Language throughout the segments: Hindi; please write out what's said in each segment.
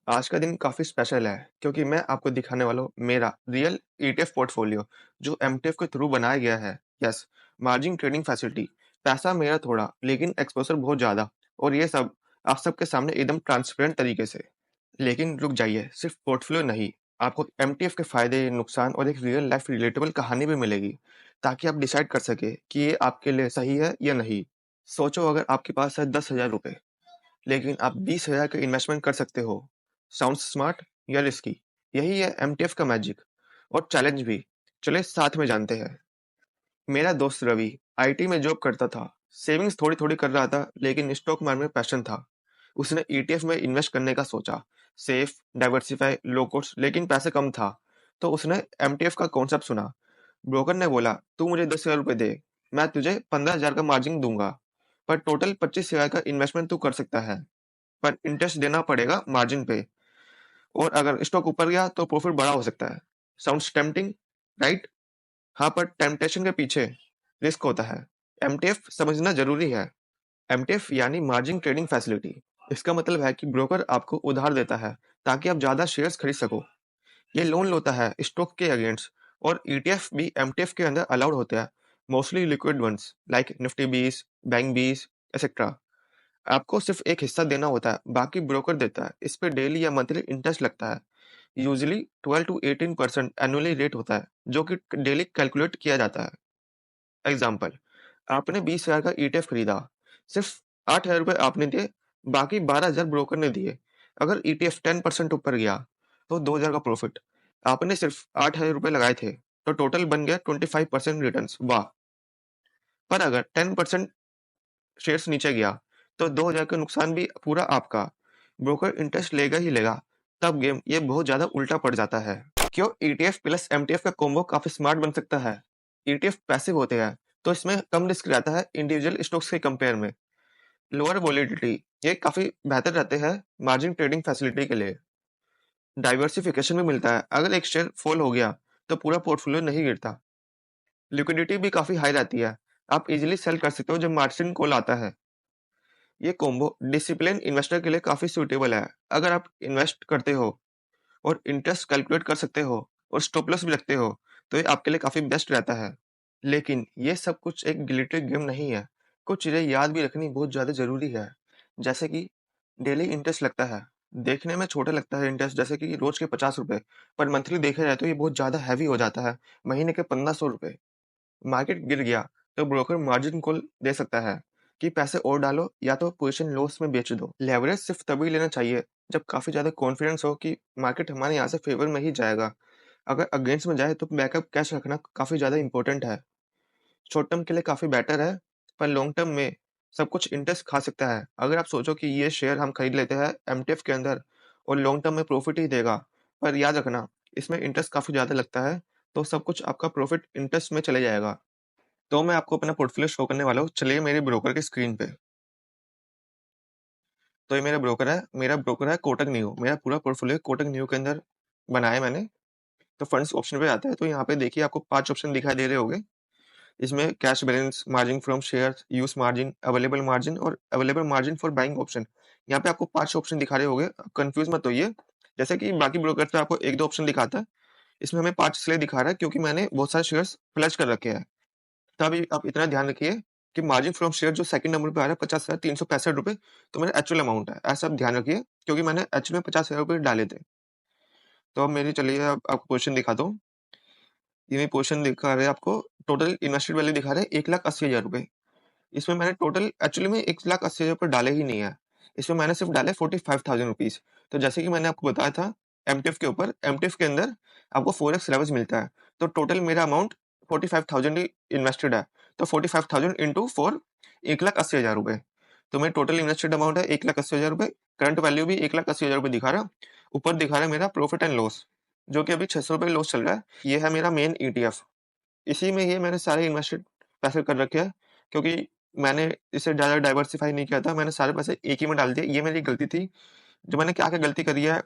आज का दिन काफ़ी स्पेशल है क्योंकि मैं आपको दिखाने वाला हूँ मेरा रियल ईटीएफ पोर्टफोलियो जो एमटीएफ के थ्रू बनाया गया है। Yes, margin trading facility. पैसा मेरा थोड़ा लेकिन एक्सपोजर बहुत ज़्यादा, और ये सब आप सबके सामने एकदम ट्रांसपेरेंट तरीके से। लेकिन रुक जाइए, सिर्फ पोर्टफोलियो नहीं, आपको एमटीएफ के फायदे, नुकसान और एक रियल लाइफ रिलेटेबल कहानी भी मिलेगी, ताकि आप डिसाइड कर सके कि ये आपके लिए सही है या नहीं। सोचो, अगर आपके पास है 10,000 रुपए, लेकिन आप 20,000 का इन्वेस्टमेंट कर सकते हो। साउंड स्मार्ट या रिस्की? यही है एमटीएफ का मैजिक और चैलेंज भी। चलिए साथ में जानते हैं। मेरा दोस्त रवि आईटी में जॉब करता था। सेविंग्स थोड़ी थोड़ी कर रहा था, लेकिन स्टॉक मार्केट में पैशन था। उसने ईटीएफ में इन्वेस्ट करने का सोचा। सेफ, डाइवर्सिफाई, लो कॉस्ट, लेकिन पैसे कम था। तो उसने एमटीएफ का कॉन्सेप्ट सुना। ब्रोकर ने बोला, तू मुझे 10,000 रुपए दे, मैं तुझे 15,000 का मार्जिन दूंगा, पर टोटल 25,000 का इन्वेस्टमेंट तू कर सकता है, पर इंटरेस्ट देना पड़ेगा मार्जिन पे, और अगर स्टॉक ऊपर गया तो प्रॉफिट बड़ा हो सकता है। Sounds tempting, right? हाँ, पर टेम्पटेशन के पीछे रिस्क होता है। एमटीएफ समझना जरूरी है। एमटीएफ यानी मार्जिन ट्रेडिंग फैसिलिटी। इसका मतलब है कि ब्रोकर आपको उधार देता है ताकि आप ज्यादा शेयर्स खरीद सको। ये लोन होता है स्टॉक के अगेंस्ट, और ईटीएफ भी एमटीएफ के अंदर अलाउड होते हैं, mostly liquid ones like Nifty 20, bank 20, etcetera. आपको सिर्फ एक हिस्सा देना होता है, बाकी ब्रोकर देता है। इस पे डेली या मंथली इंटरेस्ट लगता है। यूजुअली 12 to 18% एनुअली रेट होता है, जो कि डेली कैलकुलेट किया जाता है। एग्जाम्पल, आपने 20,000 का ईटीएफ खरीदा, सिर्फ 8,000 रुपए आपने दिए, बाकी 12,000 ब्रोकर ने दिए। अगर ईटीएफ 10% ऊपर गया तो 2,000 का प्रॉफिट। आपने सिर्फ 8,000 रुपए लगाए थे, तो टोटल बन गया 25% रिटर्न। वाह! पर अगर 10% शेयर्स नीचे गया तो 2,000 का नुकसान भी पूरा आपका। ब्रोकर इंटरेस्ट लेगा ही लेगा। तब गेम ये बहुत ज्यादा उल्टा पड़ जाता है। क्यों ईटीएफ प्लस एमटीएफ का कॉम्बो काफी स्मार्ट बन सकता है? ईटीएफ पैसिव होते हैं, तो इसमें कम रिस्क रहता है इंडिविजुअल स्टॉक्स के कंपेयर में। लोअर वॉलेटिलिटी, ये काफी बेहतर रहते हैं मार्जिन ट्रेडिंग फैसिलिटी के लिए। डाइवर्सिफिकेशन भी मिलता है, अगर एक शेयर फॉल हो गया तो पूरा पोर्टफोलियो नहीं गिरता। लिक्विडिटी भी काफी हाई रहती है, आप इजीली सेल कर सकते हो जब मार्जिन कॉल आता है। ये कॉम्बो डिसिप्लिन इन्वेस्टर के लिए काफी सूटेबल है। अगर आप इन्वेस्ट करते हो और इंटरेस्ट कैलकुलेट कर सकते हो और स्टॉप लॉस भी रखते हो, तो ये आपके लिए काफी बेस्ट रहता है। लेकिन ये सब कुछ एक गिलिटरी गेम नहीं है। कुछ चीजें याद भी रखनी बहुत ज्यादा जरूरी है, जैसे कि डेली इंटरेस्ट लगता है। देखने में छोटा लगता है इंटरेस्ट, जैसे कि रोज के 50 रुपए, पर मंथली देखा जाए तो ये बहुत ज्यादा हैवी हो जाता है, महीने के 1,500 रुपए। मार्केट गिर गया तो ब्रोकर मार्जिन कॉल दे सकता है कि पैसे और डालो या तो पोजीशन लॉस में बेच दो। लेवरेज सिर्फ तभी लेना चाहिए जब काफी ज्यादा कॉन्फिडेंस हो कि मार्केट हमारे यहाँ से फेवर में ही जाएगा। अगर अगेंस्ट में जाए तो बैकअप कैश रखना काफी ज्यादा इंपॉर्टेंट है। शॉर्ट टर्म के लिए काफी बेटर है, पर लॉन्ग टर्म में सब कुछ इंटरेस्ट खा सकता है। अगर आप सोचो कि ये शेयर हम खरीद लेते हैं एमटीएफ के अंदर और लॉन्ग टर्म में प्रॉफिट ही देगा, पर याद रखना इसमें इंटरेस्ट काफी ज्यादा लगता है, तो सब कुछ आपका प्रॉफिट इंटरेस्ट में चले जाएगा। तो मैं आपको अपना पोर्टफोलियो शो करने वाला हूँ। चलिए मेरे ब्रोकर की स्क्रीन पे। तो ये मेरा ब्रोकर है कोटक न्यू। मेरा पूरा पोर्टफोलियो कोटक न्यू के अंदर बनाया है मैंने। तो फंड्स ऑप्शन पे आता है, तो यहाँ पे देखिए आपको 5 ऑप्शन दिखाई दे रहे होंगे। इसमें cash balance, margin from shares, use margin और available margin for buying option. यहाँ पे आपको 5 ऑप्शन दिखा रहे होंगे। कंफ्यूज मत होइए, जैसे कि बाकी ब्रोकर पे आपको 1-2 ऑप्शन दिखाता है, इसमें हमें 5 इसलिए दिखा रहा है क्योंकि मैंने बहुत सारे शेयर्स प्लेज कर रखे हैं। तभी आप इतना ध्यान रखिए कि मार्जिन फ्रॉम शेयर जो सेकंड नंबर पे आ रहा है 50,365 रुपए, तो मेरा एक्चुअल अमाउंट है, ऐसा आप ध्यान रखिए, क्योंकि मैंने एक्चुअल में 50,000 रुपए डाले थे। तो अब मेरी चलिए अब आपको पोजीशन दिखाता हूँ। ये मेरी पोजीशन दिखा रहे हैं आपको। टोटल इन्वेस्टेड वैल्यू दिखा रहे हैं 1,80,000 रुपए। इसमें मैंने टोटल एक्चुअली में 1,80,000 रुपए डाले ही नहीं है। इसमें मैंने सिर्फ डाले 45,000 रुपीज। तो जैसे कि मैंने आपको बताया था एमटीएफ के ऊपर, एमटीएफ के अंदर आपको 4x लेवरेज मिलता है। तो टोटल मेरा अमाउंट 45,000 ही इन्वेस्टेड है। तो 45,000 इंटू 4, 1,80,000 रुपए। तो मेरी टोटल इन्वेस्टेड अमाउंट है 1,80,000 रुपए। करंट वैल्यू भी 1,80,000 रुपए दिखा रहा है। ऊपर दिखा रहा है मेरा प्रॉफिट एंड लॉस, जो कि अभी 600 रुपए लॉस चल रहा है। ये है मेरा मेन ईटीएफ। इसी में ये मैंने सारे इन्वेस्टेड पैसे कर रखे हैं, क्योंकि मैंने इसे ज़्यादा डाइवर्सिफ़ाई नहीं किया था, मैंने सारे पैसे एक ही में डाल दिए। ये मेरी गलती थी। जो मैंने क्या-क्या गलती करी है,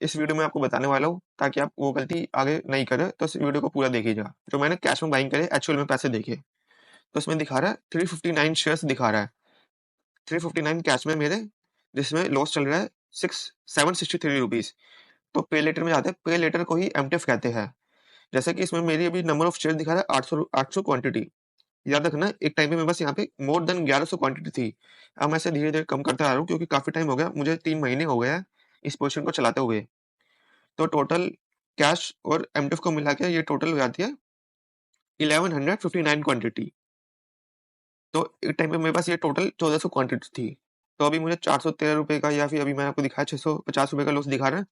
इस वीडियो में आपको बताने वाला हूँ, ताकि आप वो गलती आगे नहीं करें। तो इस वीडियो को पूरा देखिएगा। जो मैंने कैश में बाइंग करे, एक्चुअल में पैसे देखिए। तो इसमें दिखा रहा है 359 शेयर्स दिखा रहा है। 359 कैश में मेरे, जिसमें लॉस चल रहा है 6 763 रुपीज़। तो पे लेटर में जाते हैं, पे लेटर को ही एमटीएफ कहते हैं। जैसे कि इसमें मेरी अभी नंबर ऑफ शेयर दिखा रहा है 800 क्वांटिटी। याद रखना एक टाइम पे मेरे पास यहाँ पे मोर देन 1100 क्वांटिटी थी। अब मैं इसे धीरे-धीरे कम करता आ रहा हूँ क्योंकि काफ़ी टाइम हो गया, मुझे 3 महीने हो गए हैं इस पोज़ीशन को चलाते हुए। तो टोटल कैश और एमटीएफ को मिला के ये टोटल हो जाती है 1159 क्वांटिटी। तो एक टाइम पे मेरे पास ये टोटल 1400 क्वांटिटी थी। तो अभी मुझे ₹413 का या फिर अभी मैंने आपको दिखाया ₹650 का लॉस दिखा रहा है।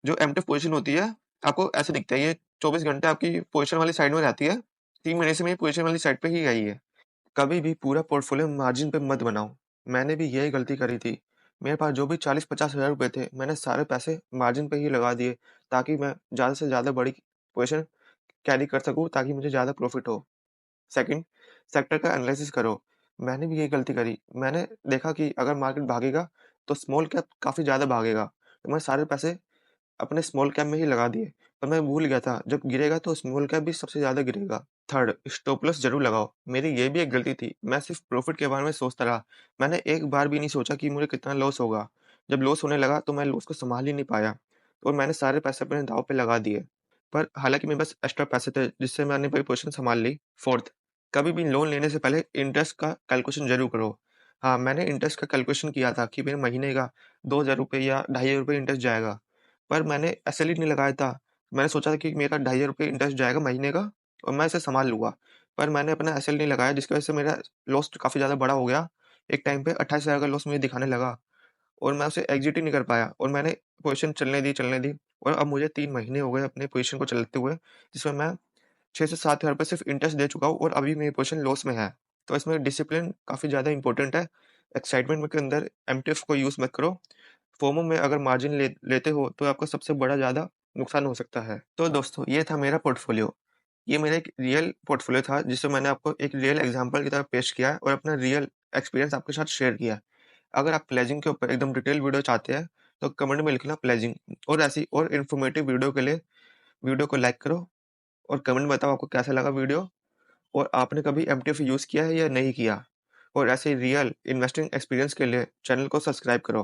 जो एमटीएफ पोज़ीशन होती है, आपको ऐसे दिखता है ये 24 घंटे आपकी पोज़ीशन वाली साइड में रहती है। 3 महीने से मेरी पोज़ीशन वाली साइड पे ही आई है। कभी भी पूरा पोर्टफोलियो मार्जिन पे मत बनाओ। मैंने भी यही गलती करी थी। मेरे पास जो भी 40-50 हज़ार रुपए थे, मैंने सारे पैसे मार्जिन पे ही लगा दिए ताकि मैं ज़्यादा से ज़्यादा बड़ी पोज़ीशन कैरी कर सकूँ ताकि मुझे ज़्यादा प्रॉफ़िट हो। सेकंड, सेक्टर का एनालिसिस करो। मैंने भी यही गलती करी। मैंने देखा कि अगर मार्केट भागेगा, तो स्मॉल कैप काफ़ी ज़्यादा भागेगा। तो मैं सारे पैसे अपने स्मॉल कैप में ही लगा दिए। पर मैं भूल गया था जब गिरेगा तो स्मॉल कैप भी सबसे ज़्यादा गिरेगा। थर्ड, स्टॉप लॉस ज़रूर लगाओ। मेरी ये भी एक गलती थी। मैं सिर्फ़ प्रॉफ़िट के बारे में सोचता रहा। मैंने एक बार भी नहीं सोचा कि मुझे कितना लॉस होगा। जब लॉस होने लगा तो मैं लॉस को सँभाल ही नहीं पाया और मैंने सारे पैसे अपने दाँव पे लगा दिए। पर हालाँकि मेरे पास एक्स्ट्रा पैसे थे जिससे मैंने पूरी पोज़ीशन सँभाल ली। फोर्थ, कभी भी लोन लेने से पहले इंटरेस्ट का कैलकुलेशन ज़रूर करो। हाँ, मैंने इंटरेस्ट का कैलकुलेशन किया था कि मेरे महीने का ₹2000 या ₹2500 इंटरेस्ट जाएगा। पर मैंने एसएलई नहीं लगाया था। मैंने सोचा था कि मेरा ₹2500 इंटरेस्ट जाएगा महीने का और मैं इसे सँभाल लूँगा। पर मैंने अपना एसएल नहीं लगाया जिसकी वज़ह से मेरा लॉस काफ़ी ज़्यादा बड़ा हो गया। एक टाइम पे 28,000 का लॉस मुझे दिखाने लगा और मैं उसे एग्ज़िट ही नहीं कर पाया और मैंने पोज़ीशन चलने दी और अब मुझे 3 महीने हो गए अपनी पोज़ीशन को चलाते हुए, जिसमें मैं 6 से 7 हज़ार रुपए सिर्फ़ इंटरेस्ट दे चुका हूँ और अभी मेरी पोज़ीशन लॉस में है। तो इसमें डिसिप्लिन काफ़ी ज़्यादा इम्पोर्टेंट है। एक्साइटमेंट में के अंदर एमटीएफ को यूज़ मत करो। फोमो में अगर मार्जिन लेते हो तो आपका सबसे बड़ा ज़्यादा नुकसान हो सकता है। तो दोस्तों ये था मेरा पोर्टफोलियो। ये मेरा एक रियल पोर्टफोलियो था जिसे मैंने आपको एक रियल एग्ज़ाम्पल की तरह पेश किया है और अपना रियल एक्सपीरियंस आपके साथ शेयर किया है। अगर आप प्लेजिंग के ऊपर एकदम डिटेल वीडियो चाहते हैं तो कमेंट में लिखना प्लेजिंग और ऐसी और इन्फॉर्मेटिव वीडियो के लिए वीडियो को लाइक करो और कमेंट में बताओ आपको कैसा लगा वीडियो और आपने कभी एमटीएफ यूज़ किया है या नहीं किया। और ऐसे रियल इन्वेस्टिंग एक्सपीरियंस के लिए चैनल को सब्सक्राइब करो।